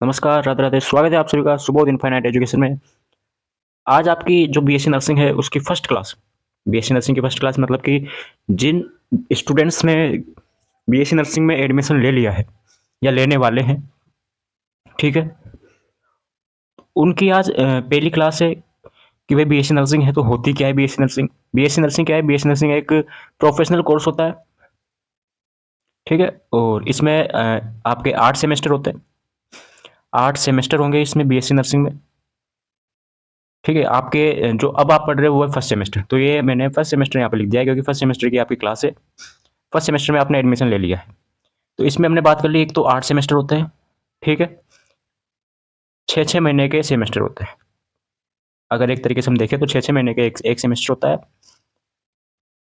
नमस्कार, राधे राधे। स्वागत है आप सभी का सुबोध इनफाइनाइट एजुकेशन में। आज आपकी जो बीएससी नर्सिंग है उसकी फर्स्ट क्लास, बीएससी नर्सिंग की फर्स्ट क्लास मतलब कि जिन स्टूडेंट्स ने बीएससी नर्सिंग में एडमिशन ले लिया है या लेने वाले हैं, ठीक है, उनकी आज पहली क्लास है कि भाई बीएससी नर्सिंग है तो होती क्या है बीएससी नर्सिंग। बीएससी नर्सिंग क्या है? बीएससी नर्सिंग एक प्रोफेशनल कोर्स होता है, ठीक है। और इसमें आपके 8 सेमेस्टर होते हैं, 8 सेमेस्टर होंगे इसमें बीएससी नर्सिंग में, ठीक है। आपके जो अब आप पढ़ रहे हो वो है फर्स्ट सेमेस्टर, तो ये मैंने फर्स्ट सेमेस्टर यहाँ पे लिख दिया है क्योंकि फर्स्ट सेमेस्टर की आपकी क्लास है। फर्स्ट सेमेस्टर में आपने एडमिशन ले लिया है, तो इसमें हमने बात कर ली, एक तो 8 सेमेस्टर होते हैं, ठीक है। 6 6 महीने के सेमेस्टर होते हैं। अगर एक तरीके से हम देखें तो 6 6 महीने के एक सेमेस्टर होता है।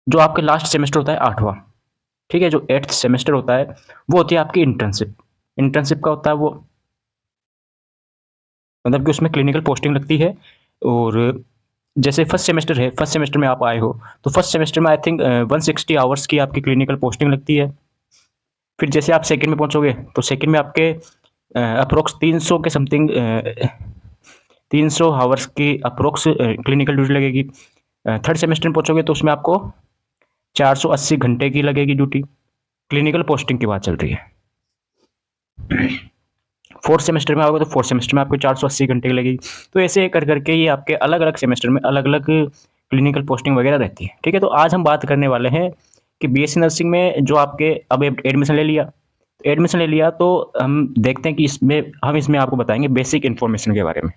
जो आपके लास्ट सेमेस्टर होता है 8वां, ठीक है। जो 8th सेमेस्टर होता है वो होती है आपकी इंटर्नशिप। इंटर्नशिप का होता है वो, मतलब कि उसमें क्लिनिकल पोस्टिंग लगती है। और जैसे फर्स्ट सेमेस्टर है, फर्स्ट सेमेस्टर में आप आए हो तो फर्स्ट सेमेस्टर में आई थिंक 160 आवर्स की आपकी क्लिनिकल पोस्टिंग लगती है। फिर जैसे आप सेकंड में पहुंचोगे तो सेकंड में आपके अप्रोक्स 300 के समथिंग 300 आवर्स की अप्रोक्स क्लिनिकल ड्यूटी लगेगी। थर्ड सेमेस्टर में पहुंचोगे तो उसमें आपको 480 घंटे की लगेगी ड्यूटी। क्लिनिकल पोस्टिंग की बात चल रही है। फोर्थ सेमेस्टर में आओगे तो फोर्थ सेमेस्टर में आपको 480 घंटे की लगेगी। तो ऐसे कर करके ये आपके अलग अलग सेमेस्टर में अलग अलग क्लिनिकल पोस्टिंग वगैरह रहती है, ठीक है। तो आज हम बात करने वाले हैं कि बीएससी नर्सिंग में जो आपके अब एडमिशन ले लिया, एडमिशन ले लिया तो हम देखते हैं कि इसमें आपको बताएंगे बेसिक इन्फॉर्मेशन के बारे में।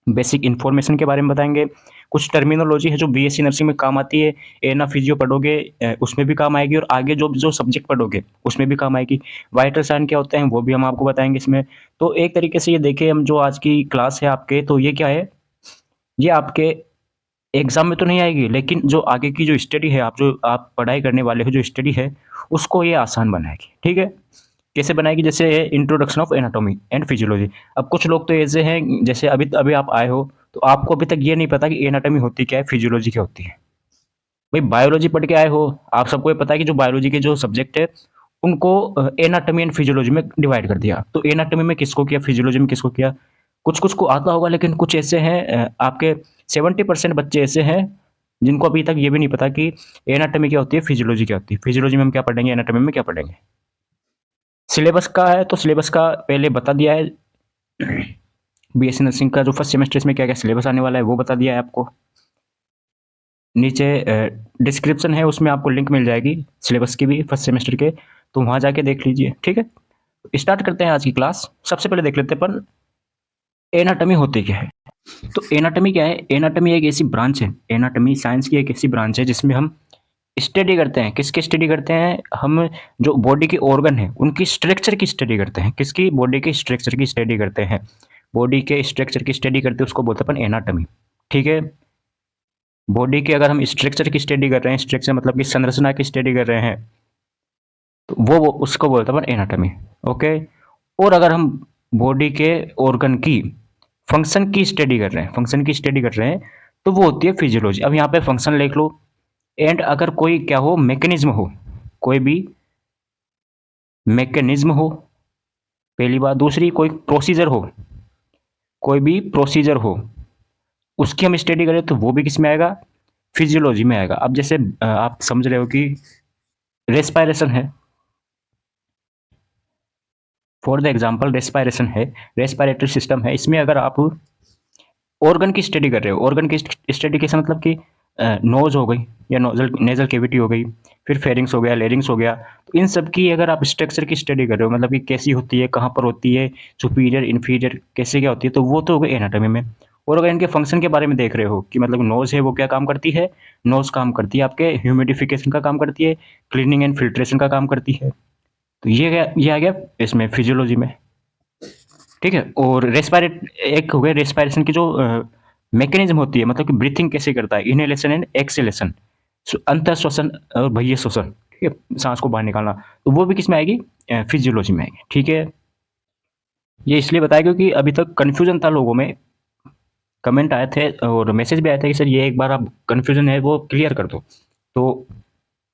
बेसिक इन्फॉर्मेशन के बारे में बताएंगे। कुछ टर्मिनोलॉजी है जो बीएससी नर्सिंग में काम आती है। एना फिजियो पढ़ोगे उसमें भी काम आएगी, और आगे जो जो सब्जेक्ट पढ़ोगे उसमें भी काम आएगी। वाइटल साइन क्या होते हैं वो भी हम आपको बताएंगे इसमें। तो एक तरीके से ये देखिए, हम जो आज की क्लास है आपके, तो ये क्या है, ये आपके एग्जाम में तो नहीं आएगी, लेकिन जो आगे की जो स्टडी है, आप पढ़ाई करने वाले हो जो स्टडी है, उसको ये आसान बनाएगी, ठीक है। कैसे बनाएगी? जैसे introduction of anatomy and physiology. अब कुछ लोग तो ऐसे हैं, जैसे अभी अभी आप आए हो तो आपको अभी तक ये नहीं पता कि एनाटॉमी होती क्या है, फिजियोलॉजी क्या होती है। भाई बायोलॉजी पढ़ के आए हो, आप सबको ये पता है कि जो बायोलॉजी के जो सब्जेक्ट है उनको एनाटॉमी एंड फिजियोलॉजी में डिवाइड कर दिया। तो एनाटॉमी में किसको किया, फिजियोलॉजी में किसको किया। कुछ कुछ को आता होगा, लेकिन कुछ ऐसे हैं आपके 70% बच्चे ऐसे हैं जिनको अभी तक ये भी नहीं पता कि एनाटॉमी क्या होती है, फिजियोलॉजी क्या होती है। फिजियोलॉजी में हम क्या पढ़ेंगे, एनाटॉमी में क्या पढ़ेंगे। सिलेबस का है तो सिलेबस का पहले बता दिया है। बीएससी नर्सिंग का जो फर्स्ट सेमेस्टर इसमें क्या क्या सिलेबस आने वाला है वो बता दिया है आपको। नीचे डिस्क्रिप्शन है, उसमें आपको लिंक मिल जाएगी सिलेबस की भी, फर्स्ट सेमेस्टर के, तो वहाँ जाके देख लीजिए, ठीक है। स्टार्ट करते हैं आज की क्लास। सबसे पहले देख लेते हैं अपन एनाटॉमी होती क्या है। तो एनाटॉमी क्या है? एनाटॉमी एक ऐसी ब्रांच है, एनाटॉमी साइंस की एक ऐसी ब्रांच है जिसमें हम स्टडी करते हैं। किसकी स्टडी करते हैं हम? जो बॉडी के ऑर्गन है उनकी स्ट्रक्चर की स्टडी करते हैं। किसकी? बॉडी के स्ट्रक्चर की स्टडी करते हैं। बॉडी के स्ट्रक्चर की स्टडी करते हैं, उसको बोलते हैं अपन एनाटॉमी, ठीक है। बॉडी के अगर हम स्ट्रक्चर की स्टडी कर रहे हैं, स्ट्रक्चर मतलब कि संरचना की स्टडी कर रहे हैं, तो वो उसको बोलते हैं अपन एनाटॉमी, ओके। और अगर हम बॉडी के ऑर्गन की फंक्शन की स्टडी कर रहे हैं, फंक्शन की स्टडी कर रहे हैं, तो वो होती है फिजियोलॉजी। अब यहाँ पे फंक्शन लिख लो। एंड अगर कोई क्या हो, मैकेनिज्म हो, कोई भी मैकेनिज्म हो, पहली बात। दूसरी, कोई प्रोसीजर हो, कोई भी प्रोसीजर हो, उसकी हम स्टडी करें तो वो भी किस में आएगा? फिजियोलॉजी में आएगा। अब जैसे आप समझ रहे हो कि रेस्पायरेशन है, फॉर द एग्जांपल रेस्पायरेशन है, रेस्पायरेटरी सिस्टम है, इसमें अगर आप ऑर्गन की स्टडी कर रहे हो, ऑर्गन की स्टडी कैसे, मतलब कि नोज हो गई या नोजल नेजल केविटी हो गई, फिर फेरिंग्स हो गया, लेरिंग्स हो गया, तो इन सब की अगर आप स्ट्रक्चर की स्टडी कर रहे हो, मतलब कि कैसी होती है, कहाँ पर होती है, सुपीरियर इन्फीरियर कैसे क्या होती है, तो वो तो हो गई एनाटॉमी में। और अगर इनके फंक्शन के बारे में देख रहे हो कि मतलब नोज है वो क्या काम करती है, नोज काम करती है आपके ह्यूमिडिफिकेशन का काम करती है, क्लीनिंग एंड फिल्ट्रेशन का काम करती है। तो ये आ गया इसमें फिजियोलॉजी में, ठीक है। और रेस्पायरेट एक हो गया, रेस्पायरेशन की जो मैकेनिज्म होती है, मतलब कि ब्रीथिंग कैसे करता है, इनहेलेशन एंड एक्सहेलेशन, अंतर श्वसन और बाह्य श्वसन, ठीक है, सांस को बाहर निकालना, तो वो भी किस में आएगी? फिजियोलॉजी में आएगी, ठीक है। ये इसलिए बताया क्योंकि अभी तक कन्फ्यूजन था लोगों में, कमेंट आए थे और मैसेज भी आया था कि सर ये एक बार आप कन्फ्यूजन है वो क्लियर कर दो। तो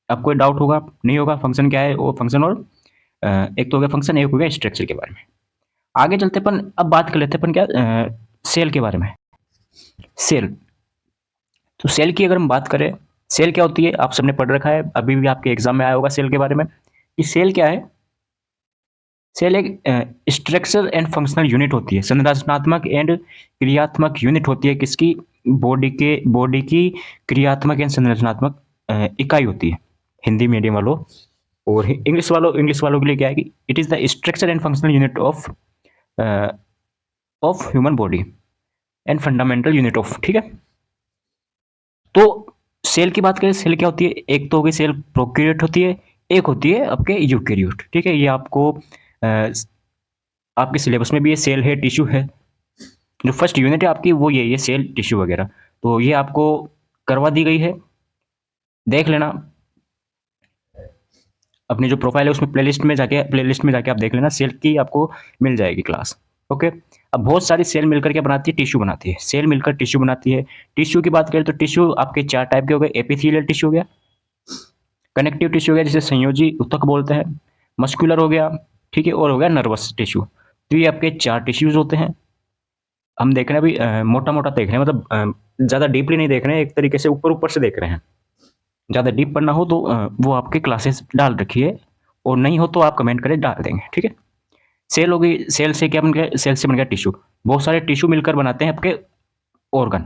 अब कोई डाउट होगा नहीं होगा, फंक्शन क्या है वो फंक्शन, और एक तो हो गया फंक्शन, एक हो गया स्ट्रक्चर के बारे में। आगे चलते अपन अब बात कर लेते हैं अपन क्या सेल के बारे में। सेल, तो सेल की अगर हम बात करें, सेल क्या होती है आप सबने पढ़ रखा है, अभी भी आपके एग्जाम में आया होगा सेल के बारे में। कि सेल क्या है? सेल एक स्ट्रक्चर एंड फंक्शनल यूनिट होती है, संरचनात्मक एंड क्रियात्मक यूनिट होती है किसकी? बॉडी की क्रियात्मक एंड संरचनात्मक इकाई होती है, हिंदी मीडियम वालों। और इंग्लिश वालों के लिए क्या है कि it is the structure and functional unit of human body and fundamental unit of, ठीक है। तो सेल की बात करें, सेल क्या होती है? एक तो होगी सेल प्रोकैरियोट होती है, एक होती है आपके यूकैरियोट, ठीक है। ये आपको आपके सिलेबस में भी ये सेल है, टिश्यू है। जो फर्स्ट यूनिट है आपकी वो ये सेल, टिश्यू वगैरह, तो ये आपको करवा दी गई है, देख लेना। अपनी जो प्रोफाइल है उसमें प्लेलिस्ट में जाके आप देख लेना, सेल की आपको मिल जाएगी क्लास। ओके। अब बहुत सारी सेल मिलकर क्या बनाती है? टिश्यू बनाती है। सेल मिलकर टिश्यू बनाती है। टिश्यू की बात करें तो टिश्यू आपके 4 टाइप के हो गए। एपिथेलियल टिश्यू हो गया, कनेक्टिव टिश्यू हो गया जिसे संयोजी ऊतक बोलते हैं, मस्कुलर हो गया, ठीक है, और हो गया नर्वस टिश्यू। तो ये आपके 4 टिश्यूज होते हैं। हम देख रहे हैं अभी मोटा मोटा देख रहे हैं, मतलब ज़्यादा डीपली नहीं देख रहे हैं, एक तरीके से ऊपर ऊपर से देख रहे हैं। ज़्यादा डीप पढ़ना हो तो वो आपके क्लासेस डाल रखिए, और नहीं हो तो आप कमेंट करें, डाल देंगे, ठीक है। सेल हो गई, सेल से क्या बन गया? सेल से बन गया टिश्यू। बहुत सारे टिश्यू मिलकर बनाते हैं आपके ऑर्गन,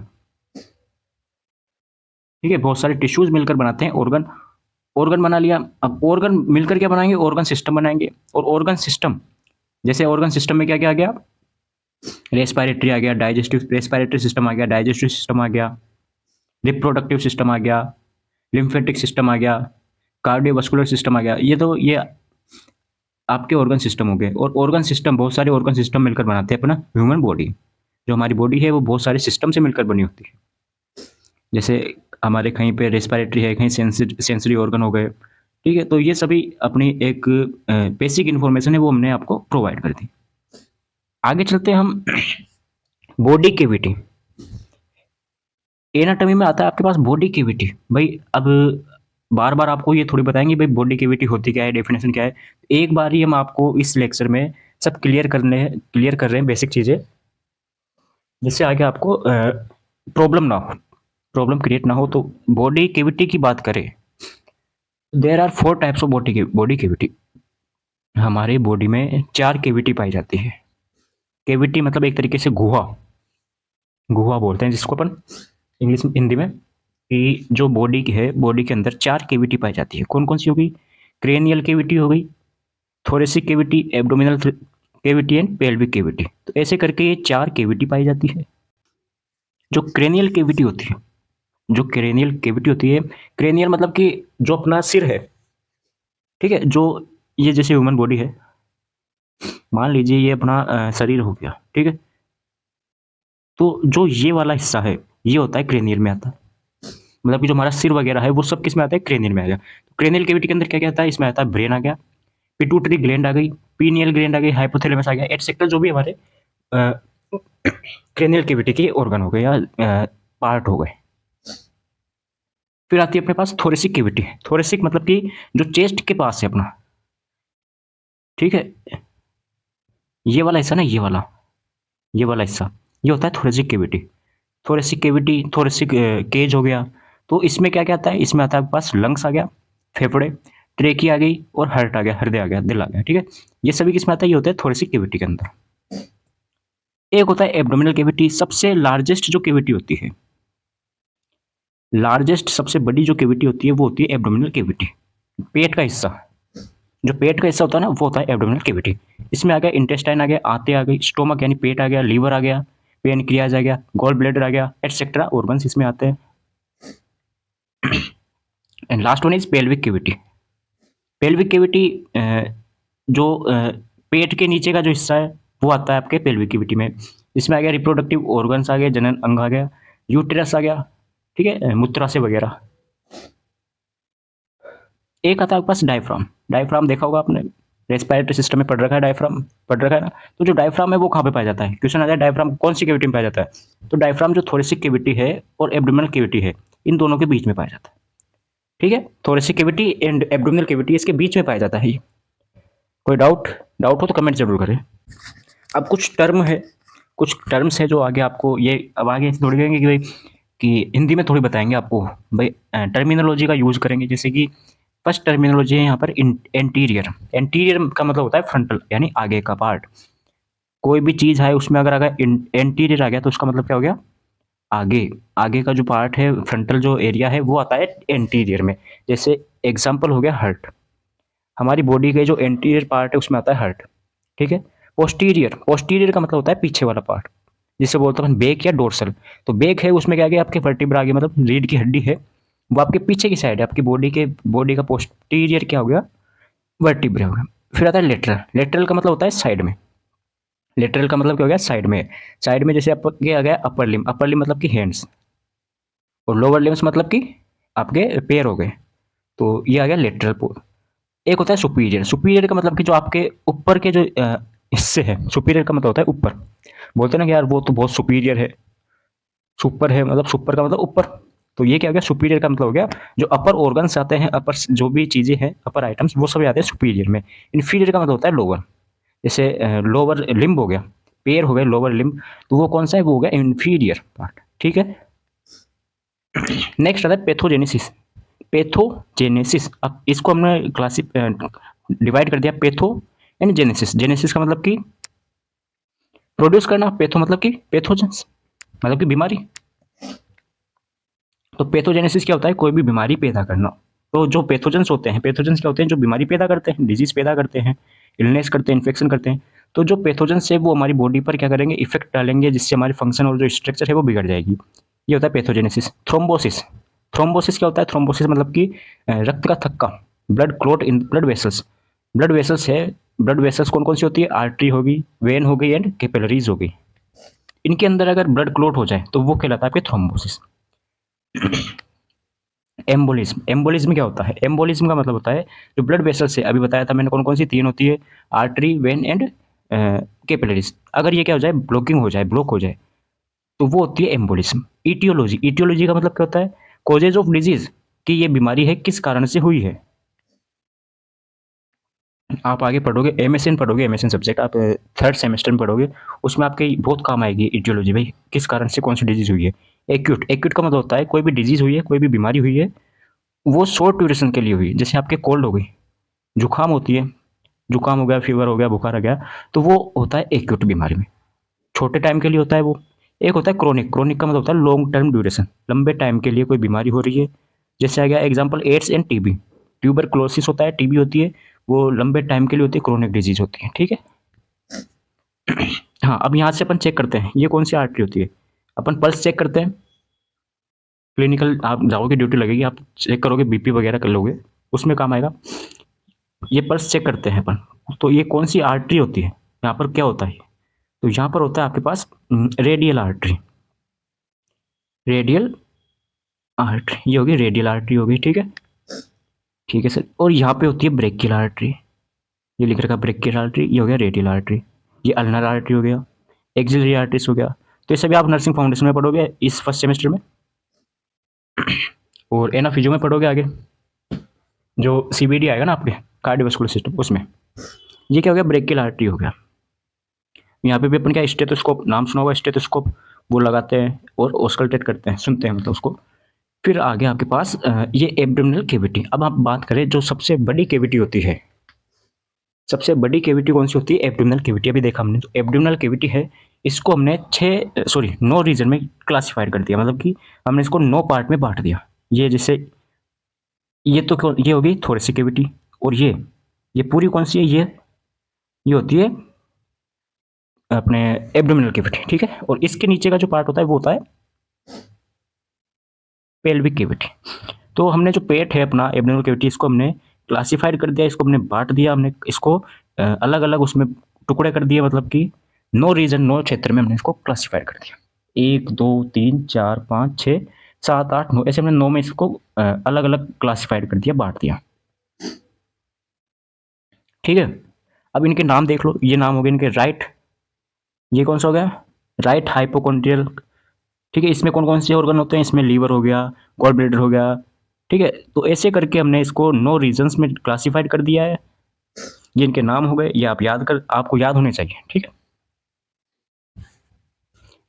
ठीक है। बहुत सारे टिश्यूज मिलकर बनाते हैं ऑर्गन। ऑर्गन बना लिया, अब ऑर्गन मिलकर क्या बनाएंगे? ऑर्गन सिस्टम बनाएंगे। और ऑर्गन सिस्टम, जैसे ऑर्गन सिस्टम में क्या क्या आ गया? रेस्पिरेटरी आ गया, रेस्पिरेटरी सिस्टम आ गया, डाइजेस्टिव सिस्टम आ गया, रिप्रोडक्टिव सिस्टम आ गया, लिम्फेटिक सिस्टम आ गया, कार्डियोवास्कुलर सिस्टम आ गया। ये आपके ऑर्गन सिस्टम हो गए। और ऑर्गन सिस्टम, बहुत सारे ऑर्गन सिस्टम मिलकर बनाते हैं अपना ह्यूमन बॉडी। जो हमारी बॉडी है वो बहुत सारे सिस्टम से मिलकर बनी होती है। जैसे हमारे कहीं पे रेस्पिरेटरी है, कहीं सेंसरी ऑर्गन हो गए, ठीक है। तो ये सभी अपनी एक बेसिक इन्फॉर्मेशन है, वो हमने आपको प्रोवाइड कर दी। आगे चलते हैं हम बॉडी कैविटी। एनाटॉमी में आता है आपके पास बॉडी कैविटी। भाई अब बार बार आपको ये थोड़ी बताएंगे भाई बॉडी कैविटी होती क्या है, डेफिनेशन क्या है। एक बार ही हम आपको इस लेक्चर में सब क्लियर कर रहे हैं बेसिक चीज़ें, जिससे आगे आपको प्रॉब्लम क्रिएट ना हो। तो बॉडी कैविटी की बात करें, there are 4 types of body cavity. हमारे बॉडी में 4 कैविटी पाई जाती है। कैविटी मतलब एक तरीके से गुहा, गुहा बोलते हैं जिसको अपन इंग्लिश हिंदी में। कि जो बॉडी की है, बॉडी के अंदर 4 कैविटी पाई जाती है। कौन कौन सी होगी? क्रेनियल कैविटी हो गई, thoracic cavity, abdominal cavity and pelvic cavity. तो ऐसे करके ये 4 कैविटी पाई जाती है। जो क्रेनियल कैविटी होती है, क्रेनियल मतलब कि जो अपना सिर है, ठीक है, जो ये जैसे ह्यूमन बॉडी है, मान लीजिए ये अपना शरीर हो गया, ठीक है। तो जो ये वाला हिस्सा है ये होता है क्रेनियल में आता है। मतलब कि जो हमारा सिर वगैरह है वो सब किस में आता है? क्रेनियल में आ गया। तो क्रेनियल कैविटी के अंदर क्या क्या आता है? इसमें आता है ब्रेन आ गया, पिट्यूटरी ग्लैंड आ गई, पीनियल ग्लैंड आ गई, हाइपोथैलेमस आ गया, एटसेट्रा, जो भी हमारे क्रेनियल कैविटी के ऑर्गन हो गए या पार्ट हो गए। फिर आती है अपने पास थोरेसिक कैविटी। थोरेसिक मतलब कि जो चेस्ट के पास है अपना, ठीक है, ये वाला हिस्सा ना, ये वाला हिस्सा, ये होता है थोरेसिक कैविटी। थोरेसिक केज हो गया। तो इसमें क्या क्या आता है? इसमें आता है आपके पास लंग्स आ गया, फेफड़े, ट्रेकी आ गई, और हार्ट आ गया, हृदय आ गया, दिल आ गया, ठीक है। ये सभी किसमें आता है? ये होता है थोरेसिक कैविटी के अंदर। एक होता है एब्डोमिनल कैविटी, सबसे लार्जेस्ट जो कैविटी होती है, लार्जेस्ट सबसे बड़ी जो कैविटी होती है वो होती है एब्डोमिनल कैविटी। पेट का हिस्सा, जो पेट का हिस्सा होता है ना, वो होता है एब्डोमिनल कैविटी। इसमें आ गया इंटेस्टाइन आ गया, आंतें आ गई, स्टोमक यानी पेट आ गया, लीवर आ गया, पेनक्रियाज आ गया, गॉल ब्लैडर आ गया, एटसेट्रा ऑर्गन्स इसमें आते हैं। And last one is pelvic cavity. Pelvic cavity जो पेट के नीचे का जो हिस्सा है वो आता है आपके पेल्विक कैविटी में। इसमें आ गया रिप्रोडक्टिव ऑर्गन्स आ गए, जनन अंग आ गया, यूटेरस आ गया, ठीक है, मूत्राशय वगैरह। एक आता है आपके पास डायफ्राम। डायफ्राम देखा होगा आपने, रेस्पिरेटरी सिस्टम में पढ़ रखा है, डायफ्राम पढ़ रखा है ना। तो जो डायफ्राम है वो कहाँ पे पाया जाता है? क्वेश्चन आ जाए डायफ्राम कौन सी कैविटी में पाया जाता है? तो डायफ्राम जो थोरेसिक कैविटी है और एब्डोमिनल कैविटी है, इन दोनों के बीच में पाया जाता है, ठीक है। Thoracic cavity and abdominal cavity इसके बीच में पाया जाता है ये। कोई डाउट हो तो कमेंट जरूर करें। अब कुछ टर्म्स है जो आगे आपको ये अब आगे थोड़ी कहेंगे कि भाई कि हिंदी में थोड़ी बताएंगे आपको भाई, टर्मिनोलॉजी का यूज करेंगे। जैसे कि फर्स्ट टर्मिनोलॉजी है यहाँ पर एंटीरियर। एंटीरियर का मतलब होता है फ्रंटल यानी आगे का पार्ट। कोई भी चीज है उसमें अगर एंटीरियर आ गया तो उसका मतलब क्या हो गया, आगे। आगे का जो पार्ट है फ्रंटल जो एरिया है वो आता है एंटीरियर में। जैसे एग्जाम्पल हो गया हार्ट, हमारी बॉडी के जो एंटीरियर पार्ट है उसमें आता है हार्ट। ठीक है। पोस्टीरियर, पोस्टीरियर का मतलब होता है पीछे वाला पार्ट, जिसे बोलते हैं बेक या डोर्सल। तो बेक है उसमें क्या गया आपके वर्टिब्रा आ गया, मतलब रीढ़ की हड्डी है वो आपके पीछे की साइड है आपकी बॉडी का पोस्टीरियर क्या हो गया, वर्टिब्रा हो गया। फिर आता है लेटरल। लेटरल का मतलब होता है साइड में। लेटरल का मतलब क्या हो गया, साइड में। साइड में जैसे आपके आ गया अपर लिम, अपर लिम मतलब कि हैंड्स, और लोअर लिम्स मतलब कि आपके पैर हो गए। तो ये आ गया लेटरल। एक होता है सुपीरियर। सुपीरियर का मतलब कि जो आपके ऊपर के जो हिस्से है, सुपीरियर का मतलब होता है ऊपर। बोलते हैं ना कि यार वो तो बहुत सुपीरियर है, सुपर है, मतलब सुपर का मतलब ऊपर। तो ये क्या हो गया, सुपीरियर का मतलब हो गया जो अपर ऑर्गन्स आते हैं, अपर जो भी चीजें हैं, अपर आइटम्स वो सभी आते हैं सुपीरियर में। इन्फीरियर का मतलब होता है लोअर। जैसे लोअर लिम्ब हो गया, पैर हो गए लोअर लिम्ब, तो वो कौन सा है, वो हो गया इन्फीरियर पार्ट। ठीक है। नेक्स्ट आता है पैथोजेनेसिस। पैथोजेनेसिस, अब इसको हमने क्लासिक डिवाइड कर दिया पैथो एंड जेनेसिस। जेनेसिस का मतलब कि प्रोड्यूस करना, पैथो मतलब कि पैथोजेंस मतलब कि बीमारी। तो पैथोजेनेसिस क्या होता है, कोई भी बीमारी पैदा करना। तो जो पैथोजेंस होते हैं, पैथोजेंस क्या होते हैं, जो बीमारी पैदा करते हैं, डिजीज पैदा करते हैं, इलनेस करते हैं, इन्फेक्शन करते हैं। तो जो पैथोजेंस है वो हमारी बॉडी पर क्या करेंगे, इफेक्ट डालेंगे, जिससे हमारी फंक्शन और जो स्ट्रक्चर है वो बिगड़ जाएगी। ये होता है पैथोजेनेसिस। थ्रोम्बोसिस, थ्रोम्बोसिस क्या होता है, थ्रोम्बोसिस मतलब कि रक्त का थक्का, blood clot in blood vessels. Blood vessels है, ब्लड वेसल्स कौन कौन सी होती है, आर्टरी होगी, वेन हो गई एंड कैपिलरीज हो गई। इनके अंदर अगर ब्लड क्लॉट हो जाए तो वो कहलाता है आपके थ्रोम्बोसिस। एम्बोलिज्म, एम्बोलिज्म क्या होता है, एम्बोलिज्म का मतलब होता है जो ब्लड वेसल्स है, अभी बताया था मैंने कौन कौन सी तीन होती है, आर्टरी, वेन एंड कैपिलरीज। अगर ये क्या हो जाए, ब्लॉकिंग हो जाए, ब्लॉक हो जाए, तो वो होती है एम्बोलिज्म। ईटियोलॉजी, ईटियोलॉजी का मतलब क्या होता है, कॉजेज ऑफ डिजीज, कि ये बीमारी है किस कारण से हुई है। आप आगे पढ़ोगे, एमएसएन पढ़ोगे, एमएसएन सब्जेक्ट आप थर्ड सेमेस्टर में पढ़ोगे, उसमें आपके बहुत काम आएगी ईटियोलॉजी, भाई किस कारण से कौन सी डिजीज हुई है। एक्यूट, एक्यूट का मतलब होता है कोई भी डिजीज हुई है, कोई भी बीमारी हुई है, वो शॉर्ट ड्यूरेशन के लिए हुई। जैसे आपके कोल्ड हो गई, जुकाम होती है, जुकाम हो गया, फीवर हो गया, बुखार आ गया, तो वो होता है एक्यूट बीमारी में, छोटे टाइम के लिए होता है वो। एक होता है क्रोनिक, क्रोनिक का मतलब होता है लॉन्ग टर्म ड्यूरेशन, लंबे टाइम के लिए कोई बीमारी हो रही है। जैसे आ गया example AIDS and TB. Tuberculosis होता है, टीबी होती है, वो लंबे टाइम के लिए होती है, क्रोनिक डिजीज होती है। ठीक है। हाँ, अब यहाँ से अपन चेक करते हैं ये कौन सी आर्टरी होती है। अपन पल्स चेक करते हैं, क्लिनिकल आप जाओगे, ड्यूटी लगेगी, आप चेक करोगे, बीपी वगैरह कर लोगे, उसमें काम आएगा। ये पल्स चेक करते हैं अपन, तो ये कौन सी आर्टरी होती है, यहाँ पर क्या होता है, तो यहाँ पर होता है आपके पास रेडियल आर्टरी। रेडियल आर्टरी, ये होगी रेडियल आर्टरी होगी। ठीक है। ठीक है सर। और यहाँ पे होती है ब्रेकियल आर्टरी, ये लिख रखा ब्रेकियल आर्टरी, ये हो गया रेडियल आर्टरी। ये अल्नर आर्टरी हो गया, एक्सिलरी आर्टरीज हो गया। तो ये सभी आप नर्सिंग फाउंडेशन में पढ़ोगे इस फर्स्ट सेमेस्टर में, और एना फिजियो में पढ़ोगे आगे, जो सीबीडी आएगा ना आपके कार्डियोवास्कुलर सिस्टम, उसमें। ये क्या हो गया, ब्रेकियल आर्टरी हो गया। यहाँ पे भी अपन क्या, स्टेथोस्कोप नाम सुना होगा, स्टेथोस्कोप, वो लगाते हैं और ऑस्कल्टेट करते हैं, सुनते हैं मतलब उसको। फिर आगे आपके पास ये एब्डोमिनल कैविटी। अब आप बात करें जो सबसे बड़ी कैविटी होती है, सबसे बड़ी कैविटी कौन सी होती है, एब्डोमिनल कैविटी। अभी देखा हमने, तो एब्डोमिनल कैविटी है, इसको हमने 9 रीजन में क्लासिफाइड कर दिया, मतलब कि हमने इसको 9 पार्ट में बांट दिया। ये जैसे ये तो ये होगी थोरेसिक कैविटी, और ये पूरी कौन सी है, ये होती है अपने एब्डोमिनल कैविटी। ठीक है। और इसके नीचे का जो पार्ट होता है वो होता है पेल्विक कैविटी। तो हमने जो पेट है अपना एब्डोमिनल कैविटी, इसको हमने क्लासिफाइड कर दिया, इसको हमने बांट दिया, हमने इसको अलग अलग उसमें टुकड़े कर दिए, मतलब कि 9 रीजन, 9 क्षेत्र में हमने इसको क्लासिफाइड कर दिया। 1 2 3 4 5 6 7 8 9, ऐसे हमने 9 में इसको अलग अलग क्लासिफाइड कर दिया, बांट दिया। ठीक है। अब इनके नाम देख लो, ये नाम हो गए इनके राइट, ये कौन सा हो गया, राइट हाइपोकॉन्ड्रियल। ठीक है। इसमें कौन कौन से ऑर्गन होते हैं, इसमें लीवर हो गया, गॉल ब्लैडर हो गया। ठीक है। तो ऐसे करके हमने इसको 9 रीजन्स में क्लासिफाइड कर दिया है। ये इनके नाम हो गए, ये आप आपको याद होने चाहिए। ठीक है।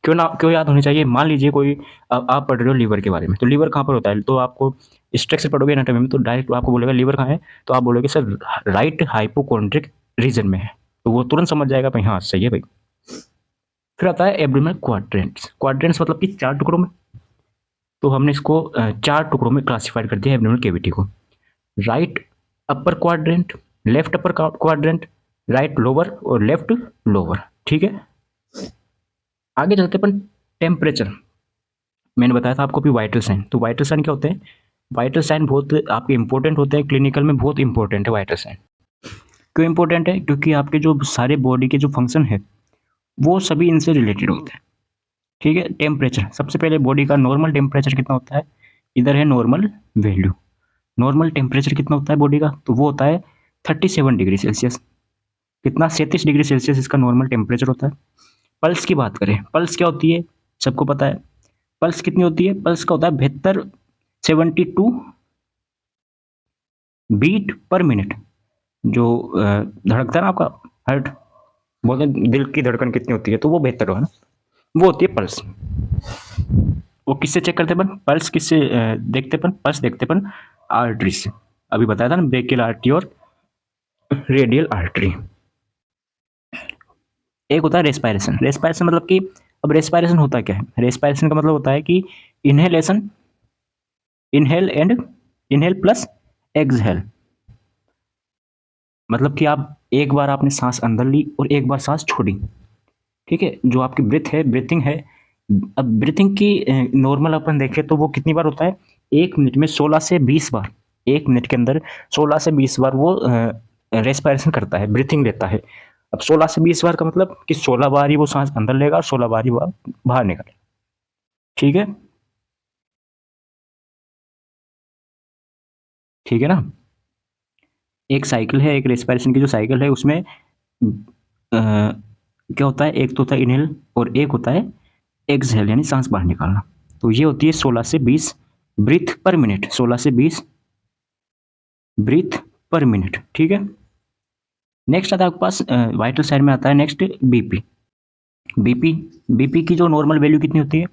क्यों याद होनी चाहिए? मान लीजिए कोई आप पढ़ रहे हो लीवर के बारे में, तो लीवर कहाँ पर होता है? तो आपको स्ट्रक्चर पढ़ोगे एनाटॉमी में, तो डायरेक्ट आपको बोलेगा लीवर कहाँ है, तो आप बोलोगे सर राइट हाइपोकोंड्रिक रीजन में है, तो वो तुरंत समझ जाएगा भाई हाँ सही है भाई। फिर आता है एब्डोमिनल क्वाड्रेंट्स। क्वाड्रेंट्स मतलब कि 4 टुकड़ों में, तो हमने इसको 4 टुकड़ों में क्लासिफाइड कर दिया एब्डोमिनल कैविटी को। Right upper quadrant, left upper quadrant, right lower और लेफ्ट लोअर, ठीक है। आगे चलते अपन टेम्परेचर। मैंने बताया था आपको भी वाइटल साइन, तो वाइटल साइन क्या होते हैं? वाइटल साइन बहुत आपके इंपॉर्टेंट होते हैं, क्लिनिकल में बहुत इंपॉर्टेंट है वाइटल साइन। क्यों इंपॉर्टेंट है? क्योंकि आपके जो सारे बॉडी के जो फंक्शन है वो सभी इनसे रिलेटेड होते हैं, ठीक है। टेम्परेचर, सबसे पहले बॉडी का नॉर्मल टेम्परेचर कितना होता है? इधर है नॉर्मल वैल्यू। नॉर्मल टेम्परेचर कितना होता है बॉडी का? तो वो होता है 37 डिग्री सेल्सियस। कितना? 37 डिग्री सेल्सियस इसका नॉर्मल टेम्परेचर होता है। पल्स की बात करें, पल्स क्या होती है? सबको पता है। पल्स कितनी होती है? पल्स का होता है 72 बीट पर मिनट। जो धड़कता है ना आपका हार्ट, बोलते हैं दिल की धड़कन कितनी होती है, तो वो 72 है ना, वो होती है पल्स। वो किससे चेक करते अपन? पल्स किससे देखते अपन? पल्स देखते अपन आर्टरी से। अभी बताया था ना, ब्रेकियल आर्टरी और रेडियल आर्टरी। एक होता है रेस्पायरेशन। रेस्पायरेशन मतलब कि, अब रेस्पायरेशन होता क्या है? रेस्पायरेशन का मतलब होता है कि इनहेलेशन, इनहेल प्लस एक्सहेल। मतलब कि आप एक बार आपने सांस अंदर ली और एक बार सांस छोड़ी, ठीक है। जो आपकी ब्रीथ है, ब्रीथिंग है, अब ब्रीथिंग की नॉर्मल अपन देखें तो वो कितनी बार होता है? 1 मिनट में 16 से 20 बार। 1 मिनट के अंदर 16 से 20 बार वो रेस्पायरेशन करता है, ब्रीथिंग लेता है। अब 16 से 20 बार का मतलब कि 16 बार ही वो सांस अंदर लेगा और 16 बार ही वो बाहर निकालेगा, ठीक है। ठीक है ना। एक साइकिल है, एक रेस्पिरेशन की जो साइकिल है उसमें क्या होता है? एक तो होता है इनहेल और एक होता है एक्सहेल, यानी सांस बाहर निकालना। तो ये होती है 16 से 20 ब्रीथ पर मिनट, 16 से 20 ब्रीथ पर मिनट, ठीक है। नेक्स्ट आता है आपके पास वाइटल साइन में आता है नेक्स्ट बीपी। बीपी बीपी की जो नॉर्मल वैल्यू कितनी होती है?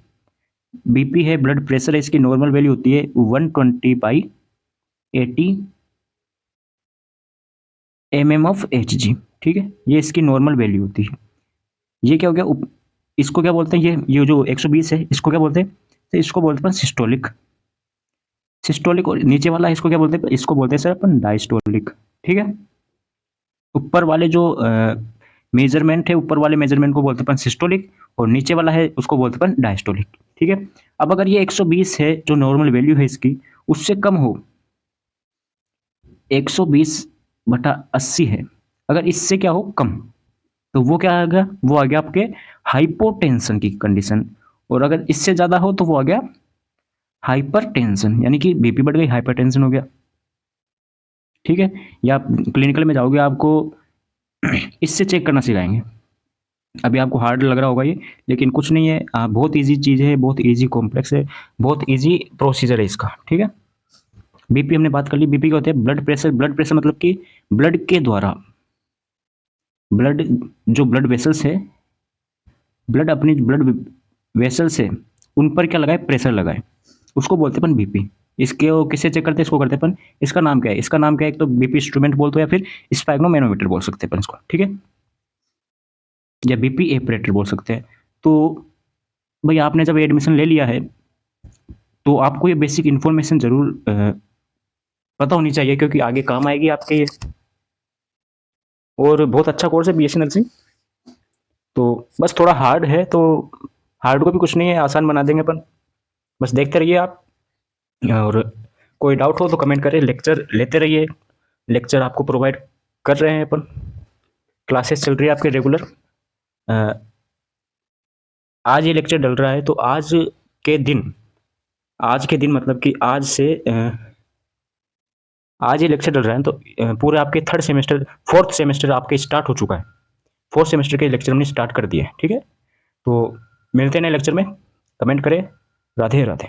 बीपी है ब्लड प्रेशर है, इसकी नॉर्मल वैल्यू होती है 120/80 mm ऑफ Hg, ठीक है। ये इसकी नॉर्मल वैल्यू होती है। ये क्या हो गया? इसको क्या बोलते हैं? ये जो 120 है इसको क्या बोलते हैं? तो इसको बोलते हैं सिस्टोलिक। सिस्टोलिक। और नीचे वाला इसको क्या बोलते हैं? इसको बोलते हैं सर अपन डायस्टोलिक, ठीक है। ऊपर वाले जो मेजरमेंट है, ऊपर वाले मेजरमेंट को बोलते हैं अपन सिस्टोलिक, और नीचे वाला है उसको बोलते हैं अपन डायस्टोलिक, ठीक है। अब अगर ये 120 है जो नॉर्मल वैल्यू है इसकी, उससे कम हो, 120/80 है, अगर इससे क्या हो कम, तो वो क्या आ गया? वो आ गया आपके हाइपोटेंशन की कंडीशन। और अगर इससे ज्यादा हो तो वो आ गया हाइपरटेंशन, यानी कि बीपी बढ़ गई, हाइपरटेंशन हो गया, ठीक है। या आप क्लिनिकल में जाओगे आपको इससे चेक करना सिखाएंगे। अभी आपको हार्ड लग रहा होगा ये, लेकिन कुछ नहीं है, बहुत इजी चीज़ है, बहुत इजी कॉम्प्लेक्स है, बहुत इजी प्रोसीजर है इसका, ठीक है। बीपी हमने बात कर ली। बीपी क्या होता है? Blood pressure. ब्लड प्रेशर मतलब कि ब्लड के द्वारा, ब्लड जो ब्लड वेसल्स है, ब्लड अपनी ब्लड वेसल्स है उन पर क्या लगाए? प्रेशर लगाए, उसको बोलते हैं अपन बीपी। इसके वो किससे चेक करते हैं? इसको करते हैं अपन, इसका नाम क्या है? इसका नाम क्या है? एक तो बीपी इंस्ट्रूमेंट बोलते हो या फिर स्फैग्नोमेनोमीटर बोल सकते हैं अपन इसको, ठीक है, या बीपी एपरेटर बोल सकते हैं। तो भाई आपने जब एडमिशन ले लिया है तो आपको ये बेसिक इन्फॉर्मेशन जरूर पता होनी चाहिए, क्योंकि आगे काम आएगी आपके ये। और बहुत अच्छा कोर्स है बीएससी नर्सिंग। तो बस थोड़ा हार्ड है, तो हार्ड को भी कुछ नहीं है, आसान बना देंगे अपन, बस देखते रहिए आप। और कोई डाउट हो तो कमेंट करें, लेक्चर लेते रहिए, लेक्चर आपको प्रोवाइड कर रहे हैं अपन, क्लासेस चल रही है आपके रेगुलर। आज ये लेक्चर डल रहा है, तो के दिन आज के दिन मतलब कि आज से आज ये लेक्चर डल रहा है, तो पूरे आपके फोर्थ सेमेस्टर आपके स्टार्ट हो चुका है। फोर्थ सेमेस्टर के लेक्चर हमने स्टार्ट कर दिए, ठीक है। तो मिलते हैं नए लेक्चर में, कमेंट करें। राधे राधे।